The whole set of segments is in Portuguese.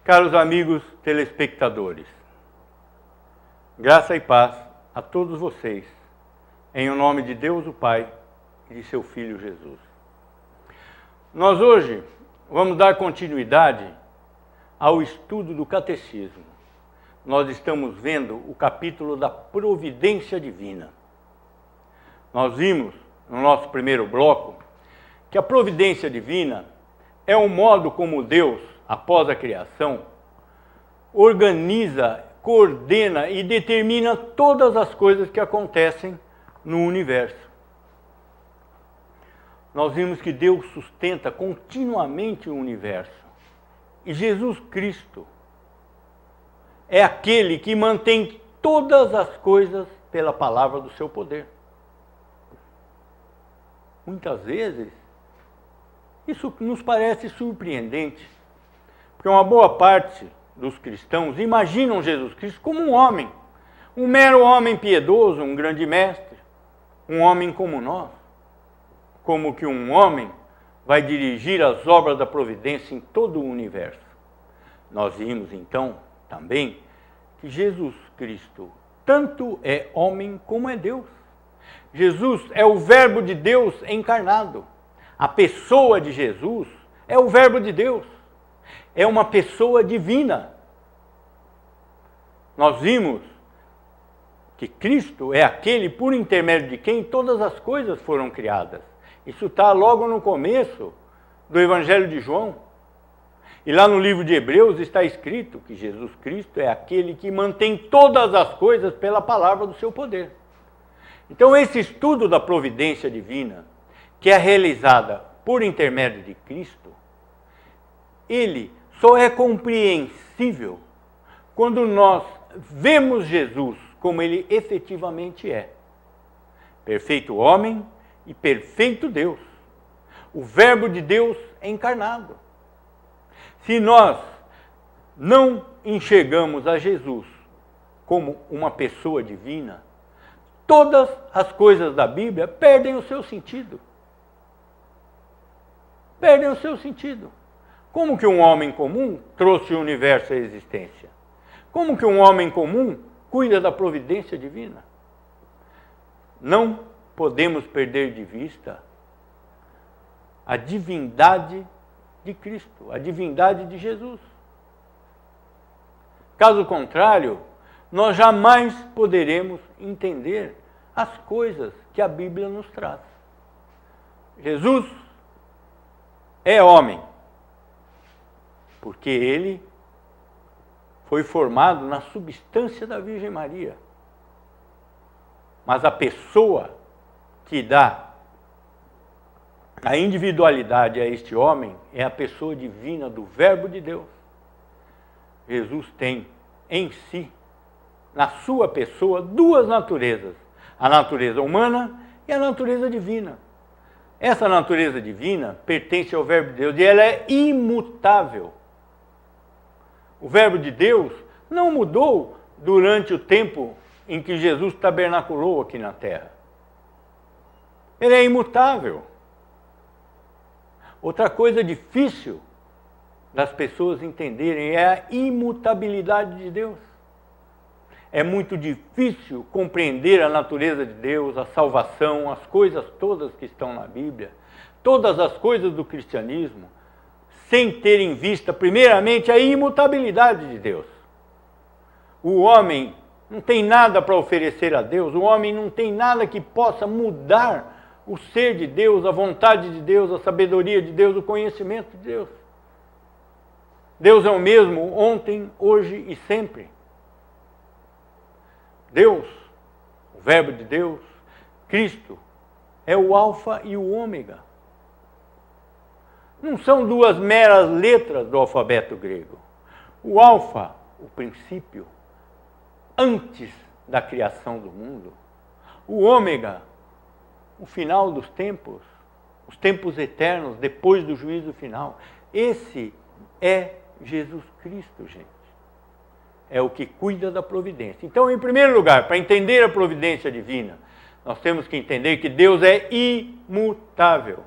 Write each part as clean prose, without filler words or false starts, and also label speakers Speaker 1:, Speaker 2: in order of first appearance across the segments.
Speaker 1: Caros amigos telespectadores, graça e paz a todos vocês, em o nome de Deus o Pai e de seu Filho Jesus. Nós hoje vamos dar continuidade ao estudo do Catecismo. Nós estamos vendo o capítulo da providência divina. Nós vimos, no nosso primeiro bloco, que a providência divina é o modo como Deus, após a criação, organiza, coordena e determina todas as coisas que acontecem no universo. Nós vimos que Deus sustenta continuamente o universo. E Jesus Cristo é aquele que mantém todas as coisas pela palavra do seu poder. Muitas vezes, isso nos parece surpreendente, porque uma boa parte dos cristãos imaginam Jesus Cristo como um homem, um mero homem piedoso, um grande mestre, um homem como nós. Como que um homem vai dirigir as obras da providência em todo o universo. Nós vimos então também que Jesus Cristo tanto é homem como é Deus. Jesus é o Verbo de Deus encarnado. A pessoa de Jesus é o Verbo de Deus. É uma pessoa divina. Nós vimos que Cristo é aquele por intermédio de quem todas as coisas foram criadas. Isso está logo no começo do Evangelho de João. E lá no livro de Hebreus está escrito que Jesus Cristo é aquele que mantém todas as coisas pela palavra do seu poder. Então esse estudo da providência divina, que é realizada por intermédio de Cristo, ele só é compreensível quando nós vemos Jesus como ele efetivamente é. Perfeito homem e perfeito Deus. O Verbo de Deus encarnado. Se nós não enxergamos a Jesus como uma pessoa divina, todas as coisas da Bíblia perdem o seu sentido. Perdem o seu sentido. Como que um homem comum trouxe o universo à existência? Como que um homem comum cuida da providência divina? Não podemos perder de vista a divindade de Cristo, a divindade de Jesus. Caso contrário, nós jamais poderemos entender as coisas que a Bíblia nos traz. Jesus é homem, porque ele foi formado na substância da Virgem Maria. Mas a pessoa que dá a individualidade a este homem é a pessoa divina do Verbo de Deus. Jesus tem em si, na sua pessoa, duas naturezas, a natureza humana e a natureza divina. Essa natureza divina pertence ao Verbo de Deus e ela é imutável. O Verbo de Deus não mudou durante o tempo em que Jesus tabernaculou aqui na terra. Ele é imutável. Outra coisa difícil das pessoas entenderem é a imutabilidade de Deus. É muito difícil compreender a natureza de Deus, a salvação, as coisas todas que estão na Bíblia, todas as coisas do cristianismo, sem ter em vista, primeiramente, a imutabilidade de Deus. O homem não tem nada para oferecer a Deus, o homem não tem nada que possa mudar o ser de Deus, a vontade de Deus, a sabedoria de Deus, o conhecimento de Deus. Deus é o mesmo ontem, hoje e sempre. Deus, o Verbo de Deus, Cristo, é o Alfa e o Ômega. Não são duas meras letras do alfabeto grego. O Alfa, o princípio, antes da criação do mundo. O Ômega, o final dos tempos, os tempos eternos, depois do juízo final. Esse é Jesus Cristo, gente. É o que cuida da providência. Então, em primeiro lugar, para entender a providência divina, nós temos que entender que Deus é imutável.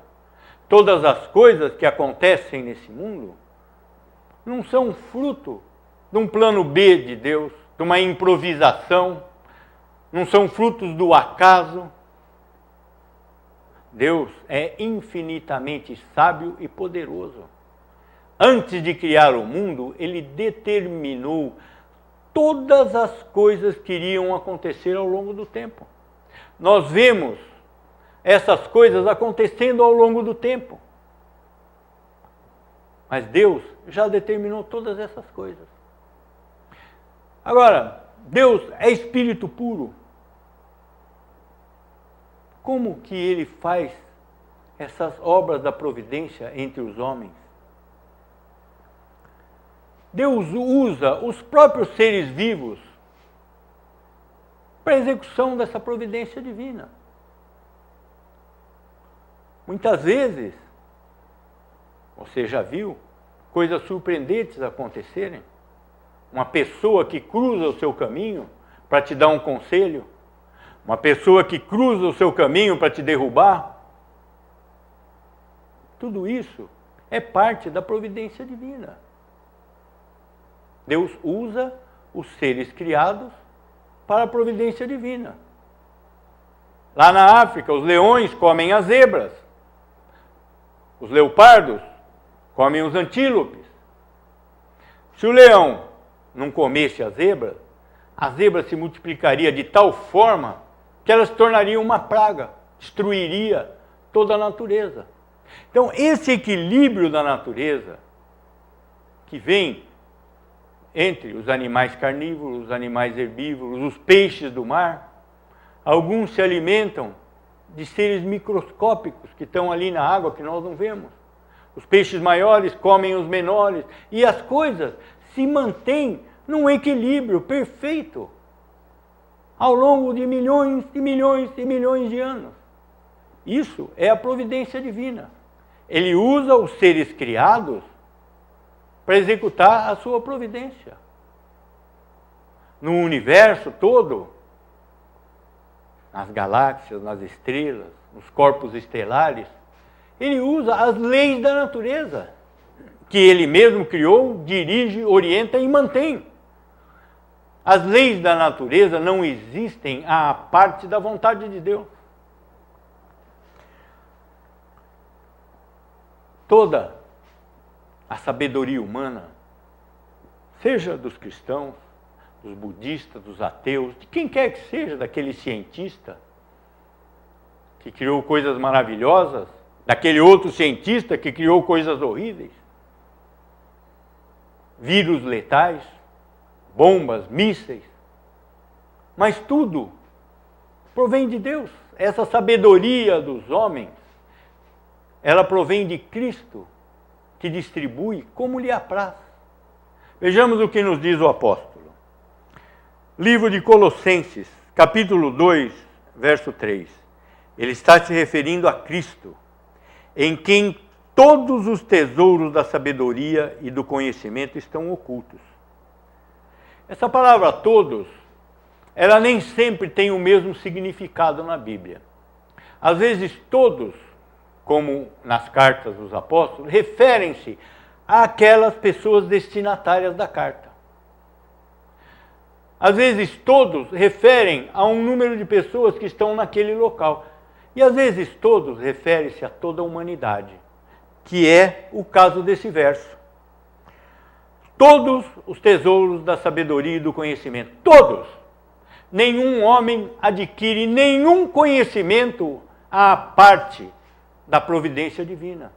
Speaker 1: Todas as coisas que acontecem nesse mundo não são fruto de um plano B de Deus, de uma improvisação, não são frutos do acaso. Deus é infinitamente sábio e poderoso. Antes de criar o mundo, ele determinou todas as coisas que iriam acontecer ao longo do tempo. Nós vemos essas coisas acontecendo ao longo do tempo. Mas Deus já determinou todas essas coisas. Agora, Deus é espírito puro. Como que ele faz essas obras da providência entre os homens? Deus usa os próprios seres vivos para a execução dessa providência divina. Muitas vezes, você já viu coisas surpreendentes acontecerem? Uma pessoa que cruza o seu caminho para te dar um conselho, uma pessoa que cruza o seu caminho para te derrubar. Tudo isso é parte da providência divina. Deus usa os seres criados para a providência divina. Lá na África, os leões comem as zebras. Os leopardos comem os antílopes. Se o leão não comesse a zebra se multiplicaria de tal forma que ela se tornaria uma praga, destruiria toda a natureza. Então, esse equilíbrio da natureza, que vem entre os animais carnívoros, os animais herbívoros, os peixes do mar, alguns se alimentam de seres microscópicos que estão ali na água que nós não vemos. Os peixes maiores comem os menores e as coisas se mantêm num equilíbrio perfeito ao longo de milhões e milhões e milhões de anos. Isso é a providência divina. Ele usa os seres criados para executar a sua providência. No universo todo, nas galáxias, nas estrelas, nos corpos estelares, ele usa as leis da natureza, que ele mesmo criou, dirige, orienta e mantém. As leis da natureza não existem à parte da vontade de Deus. Toda a sabedoria humana, seja dos cristãos, dos budistas, dos ateus, de quem quer que seja, daquele cientista que criou coisas maravilhosas, daquele outro cientista que criou coisas horríveis, vírus letais, bombas, mísseis, mas tudo provém de Deus. Essa sabedoria dos homens, ela provém de Cristo, que distribui como lhe apraz. Vejamos o que nos diz o apóstolo. Livro de Colossenses, capítulo 2, verso 3. Ele está se referindo a Cristo, em quem todos os tesouros da sabedoria e do conhecimento estão ocultos. Essa palavra todos, ela nem sempre tem o mesmo significado na Bíblia. Às vezes todos, como nas cartas dos apóstolos, referem-se àquelas pessoas destinatárias da carta. Às vezes todos referem a um número de pessoas que estão naquele local. E às vezes todos referem-se a toda a humanidade, que é o caso desse verso. Todos os tesouros da sabedoria e do conhecimento, todos. Nenhum homem adquire nenhum conhecimento à parte da providência divina,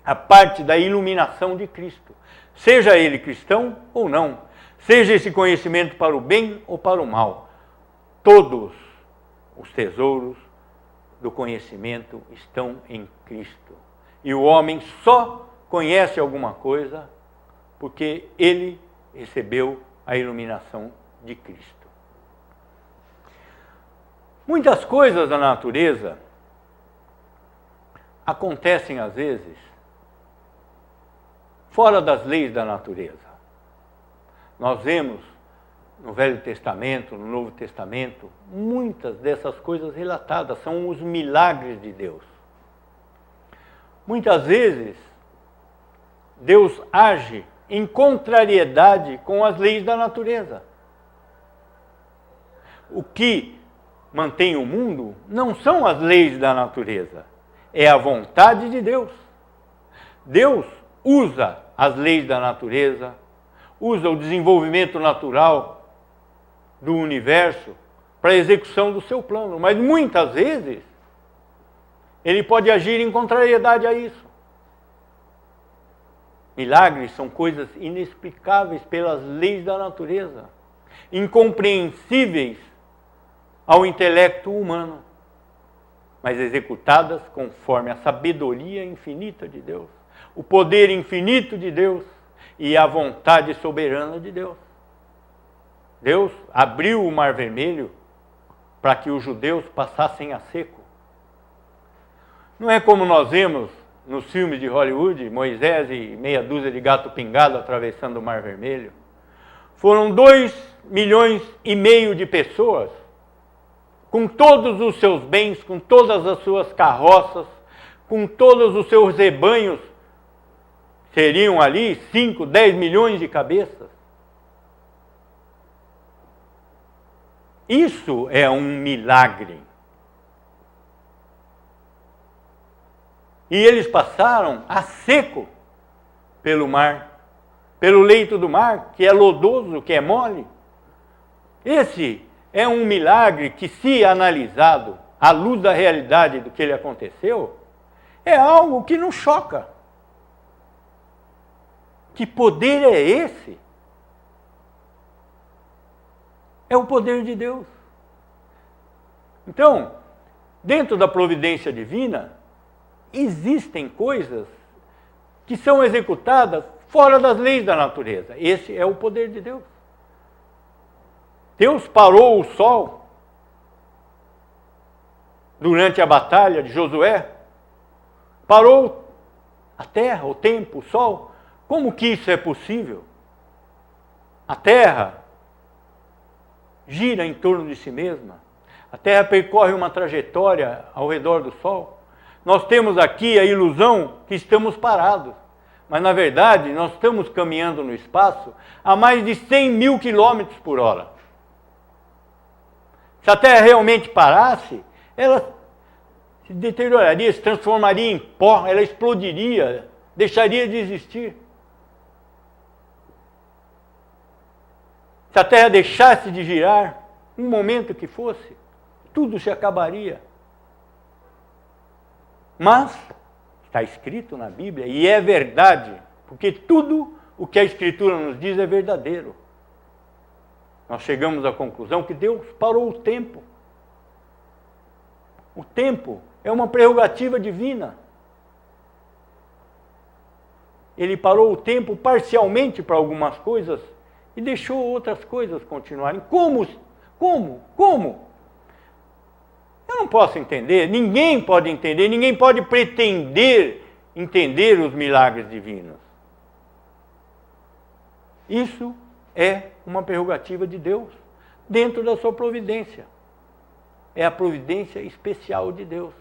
Speaker 1: à parte da iluminação de Cristo. Seja ele cristão ou não, seja esse conhecimento para o bem ou para o mal, todos os tesouros do conhecimento estão em Cristo. E o homem só conhece alguma coisa porque ele recebeu a iluminação de Cristo. Muitas coisas da natureza acontecem, às vezes, fora das leis da natureza. Nós vemos no Velho Testamento, no Novo Testamento, muitas dessas coisas relatadas, são os milagres de Deus. Muitas vezes, Deus age em contrariedade com as leis da natureza. O que mantém o mundo não são as leis da natureza, é a vontade de Deus. Deus usa as leis da natureza, usa o desenvolvimento natural do universo para a execução do seu plano, mas muitas vezes ele pode agir em contrariedade a isso. Milagres são coisas inexplicáveis pelas leis da natureza, incompreensíveis ao intelecto humano, mas executadas conforme a sabedoria infinita de Deus, o poder infinito de Deus e a vontade soberana de Deus. Deus abriu o Mar Vermelho para que os judeus passassem a seco. Não é como nós vemos nos filmes de Hollywood, Moisés e meia dúzia de gato pingado atravessando o Mar Vermelho. Foram 2,5 milhões de pessoas, com todos os seus bens, com todas as suas carroças, com todos os seus rebanhos, seriam ali 5, 10 milhões de cabeças. Isso é um milagre. E eles passaram a seco pelo mar, pelo leito do mar, que é lodoso, que é mole. Esse é um milagre que, se analisado à luz da realidade do que lhe aconteceu, é algo que não choca. Que poder é esse? É o poder de Deus. Então, dentro da providência divina, existem coisas que são executadas fora das leis da natureza. Esse é o poder de Deus. Deus parou o sol durante a batalha de Josué, parou a terra, o tempo, o sol. Como que isso é possível? A terra gira em torno de si mesma. A terra percorre uma trajetória ao redor do sol. Nós temos aqui a ilusão que estamos parados, mas na verdade nós estamos caminhando no espaço a mais de 100 mil quilômetros por hora. Se a Terra realmente parasse, ela se deterioraria, se transformaria em pó, ela explodiria, deixaria de existir. Se a Terra deixasse de girar, um momento que fosse, tudo se acabaria. Mas está escrito na Bíblia, e é verdade, porque tudo o que a Escritura nos diz é verdadeiro. Nós chegamos à conclusão que Deus parou o tempo. O tempo é uma prerrogativa divina. Ele parou o tempo parcialmente para algumas coisas e deixou outras coisas continuarem. Como? Eu não posso entender, ninguém pode entender, ninguém pode pretender entender os milagres divinos. Isso é uma prerrogativa de Deus, dentro da sua providência. É a providência especial de Deus,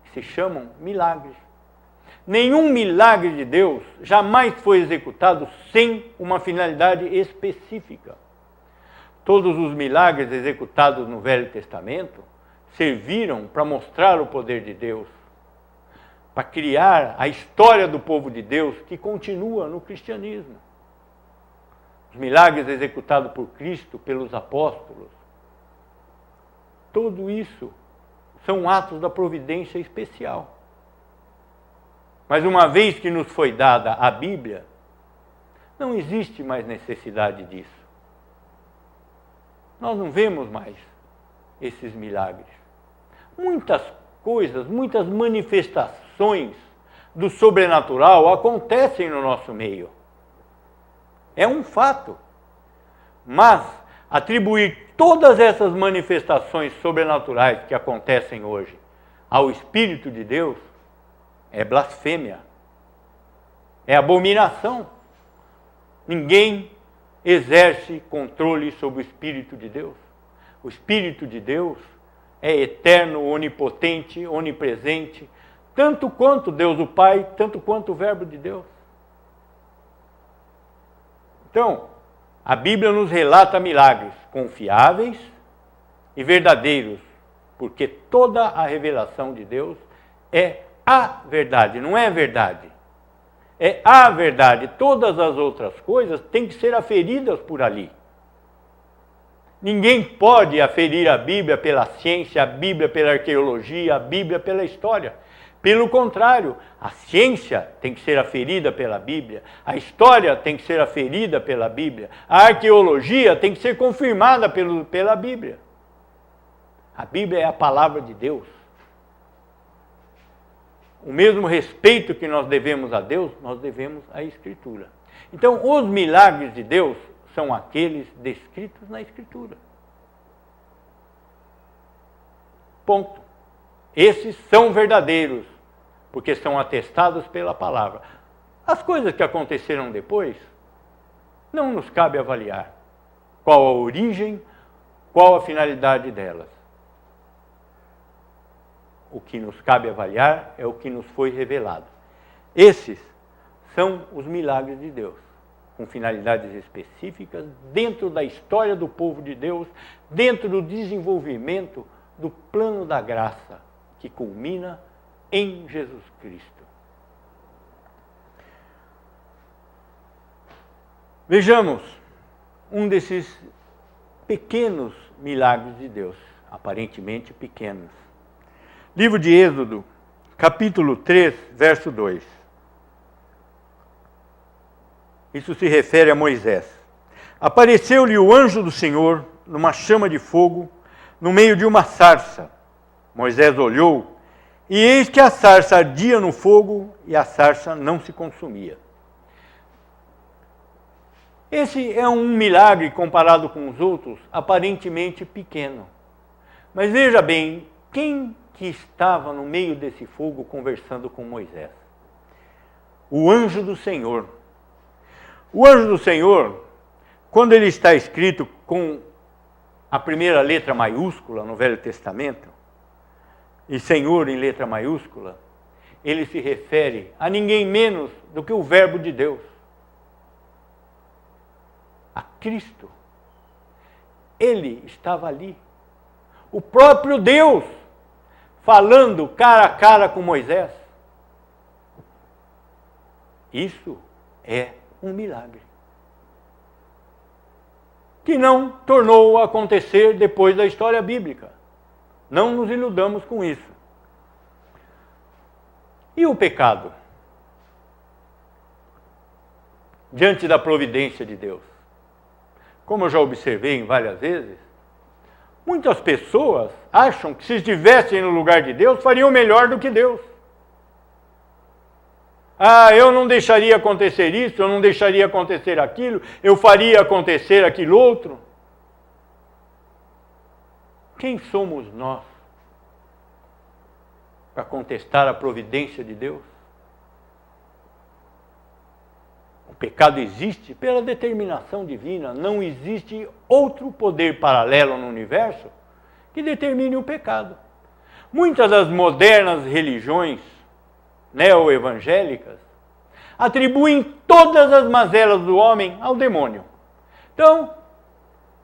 Speaker 1: que se chamam milagres. Nenhum milagre de Deus jamais foi executado sem uma finalidade específica. Todos os milagres executados no Velho Testamento serviram para mostrar o poder de Deus, para criar a história do povo de Deus que continua no cristianismo. Os milagres executados por Cristo, pelos apóstolos, tudo isso são atos da providência especial. Mas uma vez que nos foi dada a Bíblia, não existe mais necessidade disso. Nós não vemos mais esses milagres. Muitas coisas, muitas manifestações do sobrenatural acontecem no nosso meio. É um fato. Mas atribuir todas essas manifestações sobrenaturais que acontecem hoje ao Espírito de Deus é blasfêmia, é abominação. Ninguém exerce controle sobre o Espírito de Deus. O Espírito de Deus é eterno, onipotente, onipresente, tanto quanto Deus o Pai, tanto quanto o Verbo de Deus. Então, a Bíblia nos relata milagres confiáveis e verdadeiros, porque toda a revelação de Deus é a verdade, não é verdade. É a verdade. Todas as outras coisas têm que ser aferidas por ali. Ninguém pode aferir a Bíblia pela ciência, a Bíblia pela arqueologia, a Bíblia pela história. Pelo contrário, a ciência tem que ser aferida pela Bíblia, a história tem que ser aferida pela Bíblia, a arqueologia tem que ser confirmada pela Bíblia. A Bíblia é a palavra de Deus. O mesmo respeito que nós devemos a Deus, nós devemos à Escritura. Então, os milagres de Deus são aqueles descritos na Escritura. Ponto. Esses são verdadeiros, porque são atestados pela palavra. As coisas que aconteceram depois, não nos cabe avaliar qual a origem, qual a finalidade delas. O que nos cabe avaliar é o que nos foi revelado. Esses são os milagres de Deus, com finalidades específicas, dentro da história do povo de Deus, dentro do desenvolvimento do plano da graça, que culmina em Jesus Cristo. Vejamos um desses pequenos milagres de Deus, aparentemente pequenos. Livro de Êxodo, capítulo 3, verso 2. Isso se refere a Moisés. Apareceu-lhe o anjo do Senhor numa chama de fogo, no meio de uma sarça. Moisés olhou, e eis que a sarça ardia no fogo, e a sarça não se consumia. Esse é um milagre comparado com os outros, aparentemente pequeno. Mas veja bem, quem que estava no meio desse fogo conversando com Moisés? O anjo do Senhor. O anjo do Senhor, quando ele está escrito com a primeira letra maiúscula no Velho Testamento, e Senhor em letra maiúscula, ele se refere a ninguém menos do que o Verbo de Deus, a Cristo. Ele estava ali, o próprio Deus, falando cara a cara com Moisés. Isso é um milagre, que não tornou a acontecer depois da história bíblica. Não nos iludamos com isso. E o pecado? Diante da providência de Deus. Como eu já observei várias vezes, muitas pessoas acham que se estivessem no lugar de Deus, fariam melhor do que Deus. Ah, eu não deixaria acontecer isso, eu não deixaria acontecer aquilo, eu faria acontecer aquilo outro. Quem somos nós para contestar a providência de Deus? O pecado existe pela determinação divina, não existe outro poder paralelo no universo que determine o pecado. Muitas das modernas religiões neo-evangélicas atribuem todas as mazelas do homem ao demônio. Então,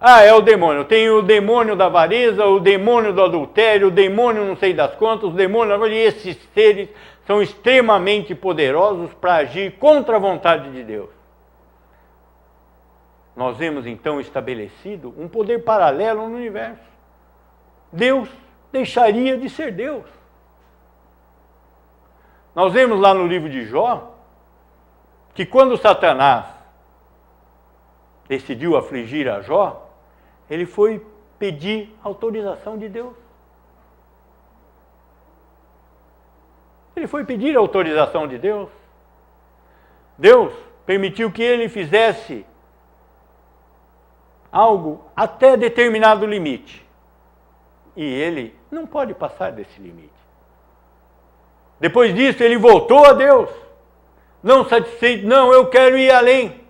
Speaker 1: é o demônio. Tem o demônio da avareza, o demônio do adultério, o demônio não sei das quantas, o demônio... E esses seres são extremamente poderosos para agir contra a vontade de Deus. Nós vemos então estabelecido um poder paralelo no universo. Deus deixaria de ser Deus. Nós vemos lá no livro de Jó, que quando Satanás decidiu afligir a Jó, ele foi pedir autorização de Deus. Ele foi pedir autorização de Deus. Deus permitiu que ele fizesse algo até determinado limite. E ele não pode passar desse limite. Depois disso, ele voltou a Deus. Não satisfeito, não, eu quero ir além.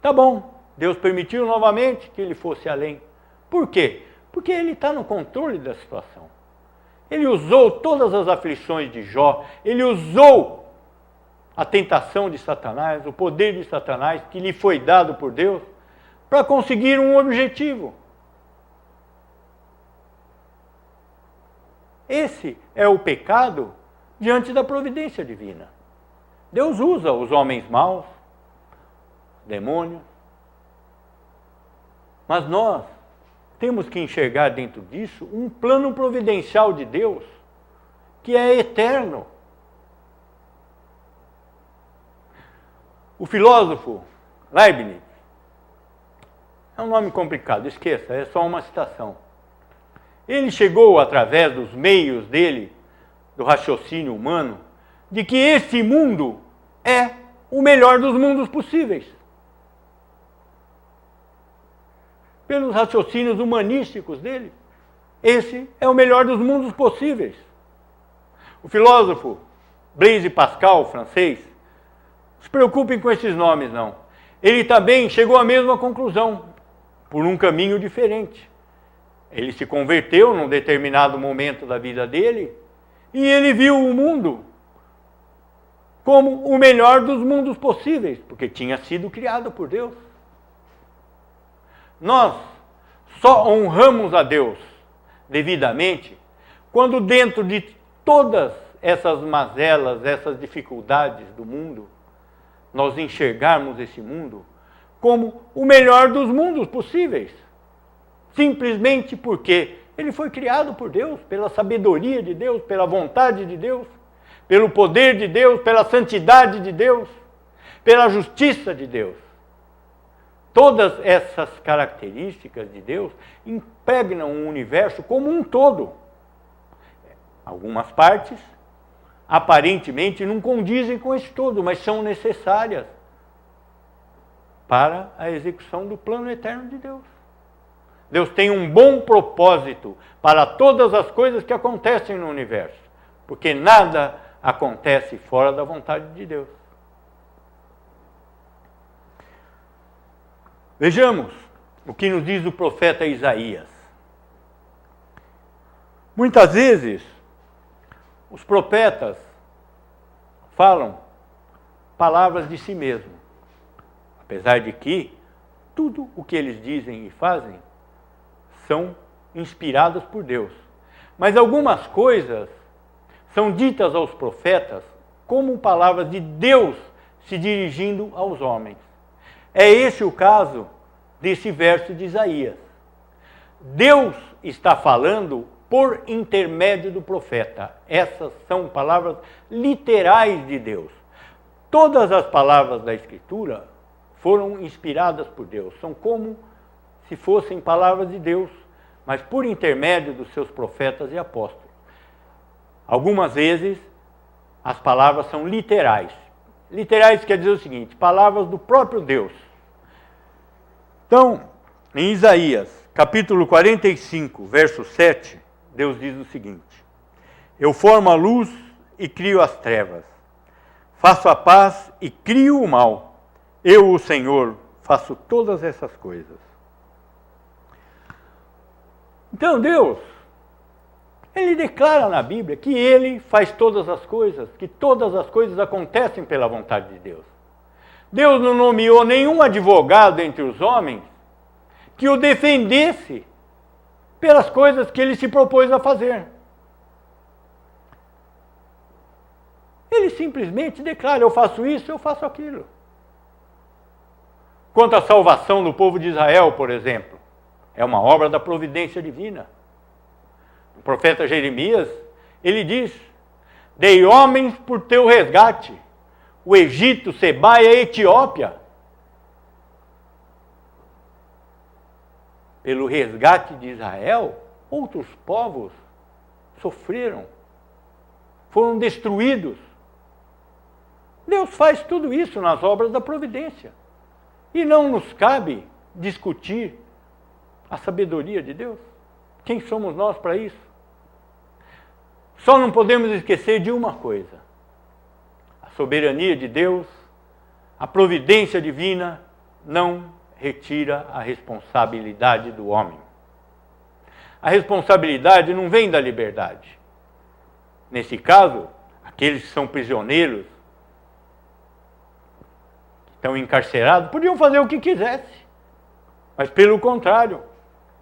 Speaker 1: Tá bom, Deus permitiu novamente que ele fosse além. Por quê? Porque ele está no controle da situação. Ele usou todas as aflições de Jó, ele usou a tentação de Satanás, o poder de Satanás que lhe foi dado por Deus para conseguir um objetivo. Esse é o pecado diante da providência divina. Deus usa os homens maus, demônios, mas nós temos que enxergar dentro disso um plano providencial de Deus que é eterno. O filósofo Leibniz, é um nome complicado, esqueça, é só uma citação. Ele chegou, através dos meios dele, do raciocínio humano, de que esse mundo é o melhor dos mundos possíveis. Pelos raciocínios humanísticos dele, esse é o melhor dos mundos possíveis. O filósofo Blaise Pascal, francês, não se preocupem com esses nomes, não. Ele também chegou à mesma conclusão, por um caminho diferente. Ele se converteu num determinado momento da vida dele e ele viu o mundo como o melhor dos mundos possíveis, porque tinha sido criado por Deus. Nós só honramos a Deus devidamente quando dentro de todas essas mazelas, essas dificuldades do mundo, nós enxergarmos esse mundo como o melhor dos mundos possíveis. Simplesmente porque ele foi criado por Deus, pela sabedoria de Deus, pela vontade de Deus, pelo poder de Deus, pela santidade de Deus, pela justiça de Deus. Todas essas características de Deus impregnam o universo como um todo. Algumas partes, aparentemente, não condizem com esse todo, mas são necessárias para a execução do plano eterno de Deus. Deus tem um bom propósito para todas as coisas que acontecem no universo, porque nada acontece fora da vontade de Deus. Vejamos o que nos diz o profeta Isaías. Muitas vezes, os profetas falam palavras de si mesmos, apesar de que tudo o que eles dizem e fazem são inspirados por Deus. Mas algumas coisas são ditas aos profetas como palavras de Deus se dirigindo aos homens. É esse o caso desse verso de Isaías. Deus está falando por intermédio do profeta. Essas são palavras literais de Deus. Todas as palavras da Escritura foram inspiradas por Deus. São como se fossem palavras de Deus, mas por intermédio dos seus profetas e apóstolos. Algumas vezes, as palavras são literais. Literais quer dizer o seguinte, palavras do próprio Deus. Então, em Isaías, capítulo 45, verso 7, Deus diz o seguinte: Eu formo a luz e crio as trevas, faço a paz e crio o mal. Eu, o Senhor, faço todas essas coisas. Então Deus, Ele declara na Bíblia que Ele faz todas as coisas, que todas as coisas acontecem pela vontade de Deus. Deus não nomeou nenhum advogado entre os homens que o defendesse pelas coisas que ele se propôs a fazer. Ele simplesmente declara, eu faço isso, eu faço aquilo. Quanto à salvação do povo de Israel, por exemplo, é uma obra da providência divina. O profeta Jeremias, ele diz, dei homens por teu resgate, o Egito, Seba e a Etiópia. Pelo resgate de Israel, outros povos sofreram, foram destruídos. Deus faz tudo isso nas obras da providência. E não nos cabe discutir a sabedoria de Deus. Quem somos nós para isso? Só não podemos esquecer de uma coisa. A soberania de Deus, a providência divina, não retira a responsabilidade do homem. A responsabilidade não vem da liberdade. Nesse caso, aqueles que são prisioneiros estão encarcerados, podiam fazer o que quisessem. Mas, pelo contrário,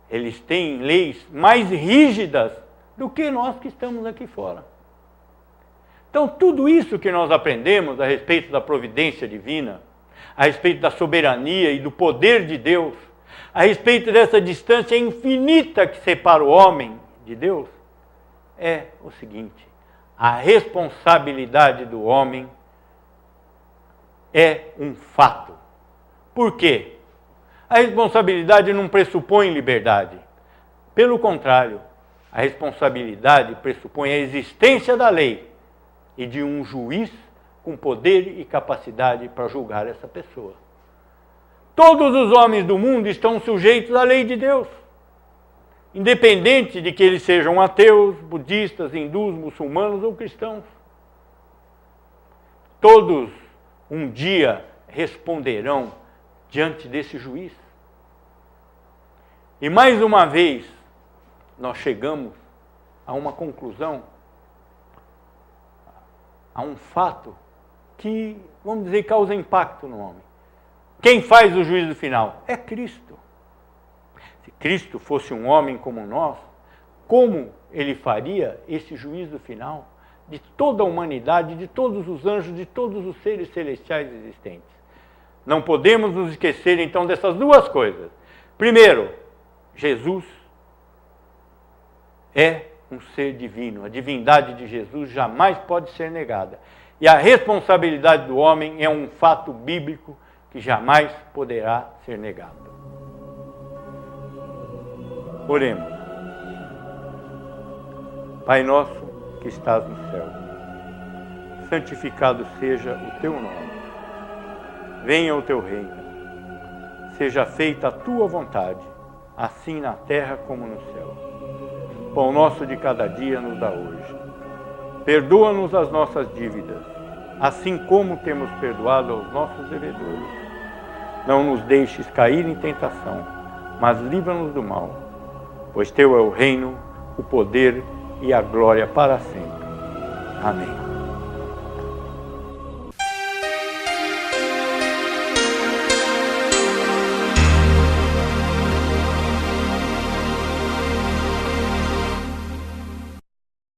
Speaker 1: eles têm leis mais rígidas do que nós que estamos aqui fora. Então, tudo isso que nós aprendemos a respeito da providência divina, a respeito da soberania e do poder de Deus, a respeito dessa distância infinita que separa o homem de Deus, é o seguinte: a responsabilidade do homem é um fato. Por quê? A responsabilidade não pressupõe liberdade. Pelo contrário, a responsabilidade pressupõe a existência da lei e de um juiz com poder e capacidade para julgar essa pessoa. Todos os homens do mundo estão sujeitos à lei de Deus, independente de que eles sejam ateus, budistas, hindus, muçulmanos ou cristãos. Todos um dia responderão diante desse juiz. E mais uma vez, nós chegamos a uma conclusão, a um fato que, vamos dizer, causa impacto no homem. Quem faz o juízo final? É Cristo. Se Cristo fosse um homem como nós, como ele faria esse juízo final de toda a humanidade, de todos os anjos, de todos os seres celestiais existentes? Não podemos nos esquecer, então, dessas duas coisas. Primeiro, Jesus é um ser divino. A divindade de Jesus jamais pode ser negada. E a responsabilidade do homem é um fato bíblico que jamais poderá ser negado. Oremos. Pai nosso que estás no céu, santificado seja o teu nome. Venha o teu reino. Seja feita a tua vontade, assim na terra como no céu. Pão nosso de cada dia nos dá hoje. Perdoa-nos as nossas dívidas, assim como temos perdoado aos nossos devedores. Não nos deixes cair em tentação, mas livra-nos do mal, pois teu é o reino, o poder e a glória para sempre. Amém.